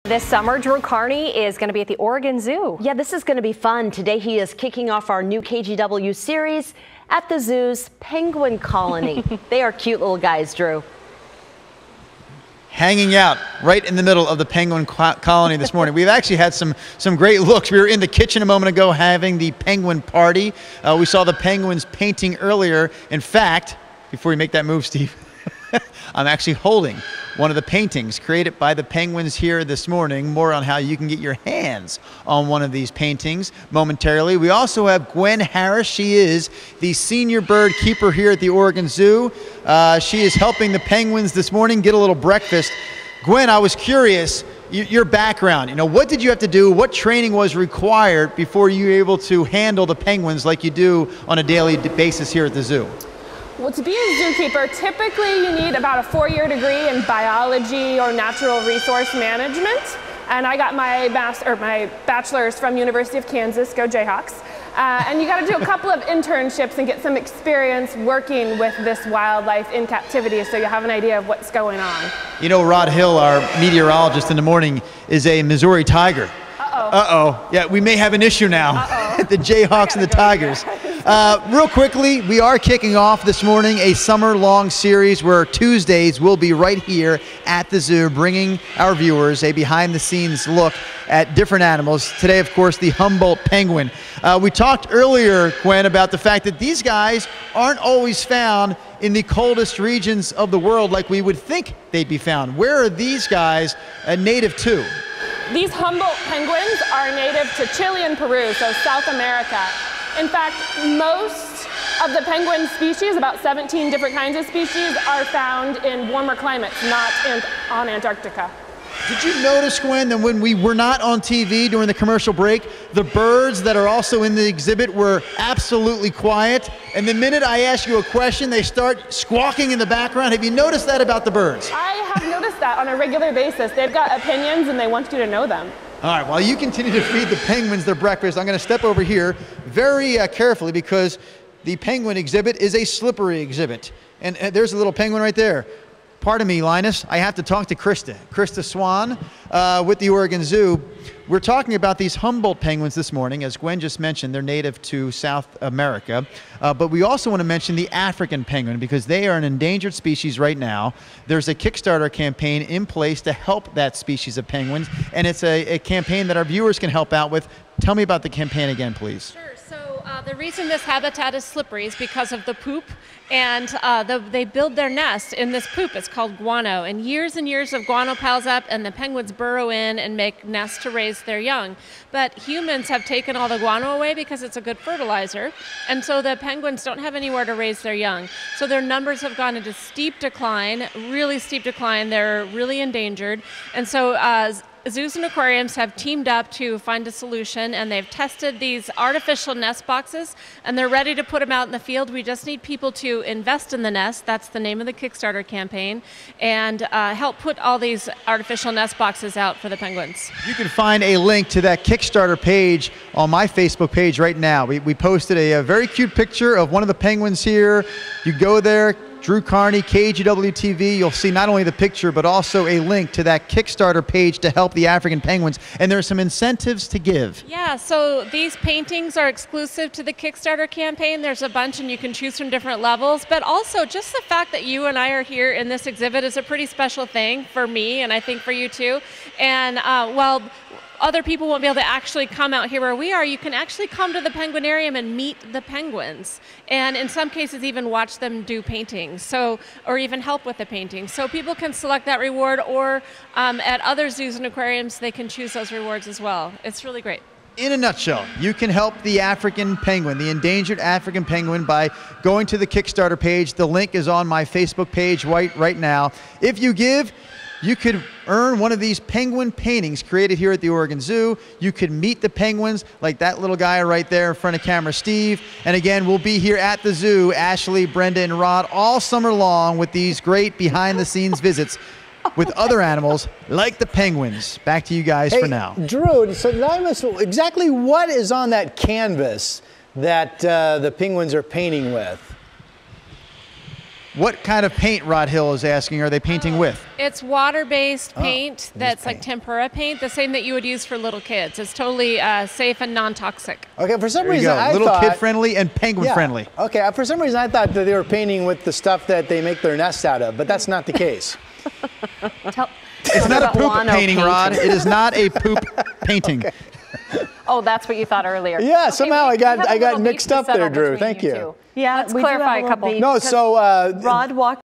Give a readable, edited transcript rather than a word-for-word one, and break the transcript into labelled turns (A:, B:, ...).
A: This summer, Drew-Carney is going to be at the Oregon Zoo.
B: Yeah, this is going to be fun. Today he is kicking off our new KGW series at the zoo's penguin colony. They are cute little guys, Drew.
C: Hanging out right in the middle of the penguin colony this morning. We've actually had some great looks. We were in the kitchen a moment ago having the penguin party. We saw the penguins painting earlier. In fact, before you make that move, Steve, I'm actually holding one of the paintings created by the penguins here this morning. More on how you can get your hands on one of these paintings momentarily. We also have Gwen Harris. She is the senior bird keeper here at the Oregon Zoo. She is helping the penguins this morning get a little breakfast. Gwen, I was curious, your background, what did you have to do? What training was required before you were able to handle the penguins like you do on a daily basis here at the zoo?
D: Well, to be a zookeeper, typically you need about a 4-year degree in biology or natural resource management. And I got my bachelor's from University of Kansas, go Jayhawks. And you got to do a couple of internships and get some experience working with this wildlife in captivity so you have an idea of what's going on.
C: Rod Hill, our meteorologist in the morning, is a Missouri Tiger. Uh-oh. Yeah, we may have an issue now. The Jayhawks and the Tigers. Real quickly, we are kicking off this morning a summer-long series where Tuesdays will be right here at the zoo, bringing our viewers a behind-the-scenes look at different animals. Today, of course, the Humboldt penguin. We talked earlier, Gwen, about the fact that these guys aren't always found in the coldest regions of the world like we would think they'd be found. Where are these guys native to?
D: These Humboldt penguins are native to Chile and Peru, so South America. In fact, most of the penguin species, about 17 different kinds of species, are found in warmer climates, not on Antarctica.
C: Did you notice, Gwen, that when we were not on TV during the commercial break, the birds that are also in the exhibit were absolutely quiet? And the minute I ask you a question, they start squawking in the background. Have you noticed that about the birds?
D: I have noticed that on a regular basis. They've got opinions and they want you to know them.
C: All right, while you continue to feed the penguins their breakfast, I'm going to step over here very carefully because the penguin exhibit is a slippery exhibit. And there's a little penguin right there. Pardon me, Linus, I have to talk to Krista Swan with the Oregon Zoo. We're talking about these Humboldt penguins this morning. As Gwen just mentioned, they're native to South America. But we also want to mention the African penguin because they are an endangered species right now. There's a Kickstarter campaign in place to help that species of penguins. And it's a campaign that our viewers can help out with. Tell me about the campaign again, please.
E: Sure. So the reason this habitat is slippery is because of the poop. And they build their nest in this poop. It's called guano. And years of guano piles up, and the penguins burrow in and make nests to raise their young. But humans have taken all the guano away because it's a good fertilizer. And so the penguins don't have anywhere to raise their young. So their numbers have gone into steep decline, really steep decline. They're really endangered. And so zoos and aquariums have teamed up to find a solution, and they've tested these artificial nest boxes, and they're ready to put them out in the field. We just need people to invest in the nest. That's the name of the Kickstarter campaign, and help put all these artificial nest boxes out for the penguins. You
C: can find a link to that Kickstarter page on my Facebook page right now. We posted a very cute picture of one of the penguins here. You go there, Drew-Carney, KGW TV, you'll see not only the picture, but also a link to that Kickstarter page to help the African penguins. And there are some incentives to give.
E: Yeah, so these paintings are exclusive to the Kickstarter campaign. There's a bunch, and you can choose from different levels. But also, just the fact that you and I are here in this exhibit is a pretty special thing for me, and I think for you too. And while other people won't be able to actually come out here where we are, you can actually come to the penguinarium and meet the penguins, and in some cases even watch them do paintings, or even help with the paintings. So people can select that reward, or at other zoos and aquariums they can choose those rewards as well. It's really great.
C: In a nutshell, you can help the African penguin, the endangered African penguin, by going to the Kickstarter page. The link is on my Facebook page right now. If you give, you could earn one of these penguin paintings created here at the Oregon Zoo. You could meet the penguins like that little guy right there in front of camera, Steve. And again, we'll be here at the zoo, Ashley, Brenda, and Rod, all summer long with these great behind-the-scenes visits with other animals like the penguins. Back to you guys for now.
F: Drew, so exactly what is on that canvas that the penguins are painting with?
C: What kind of paint, Rod Hill is asking, are they painting with?
E: It's water-based paint that's
F: paint.
E: like tempera paint, the same that you would use for little kids. It's totally safe and non-toxic.
F: Okay, for some
C: There you
F: reason
C: go.
F: I
C: Little
F: thought,
C: kid-friendly and penguin-friendly.
F: Okay, for some reason I thought that they were painting with the stuff that they make their nests out of, but that's not the case.
C: It's not a poop
B: guano
C: painting, Rod. It is not a poop painting.
A: Oh, that's what you thought earlier.
F: Yeah,
A: Okay,
F: somehow
A: we
F: I got
A: have a little
F: mixed
A: beef to
F: up there,
A: settle
F: Drew.
A: between
F: Thank you.
A: two.
B: Yeah,
A: Let's
B: we do have
A: clarify
B: a
A: a couple.
B: little beef
F: No,
B: because
F: so
B: Rod walked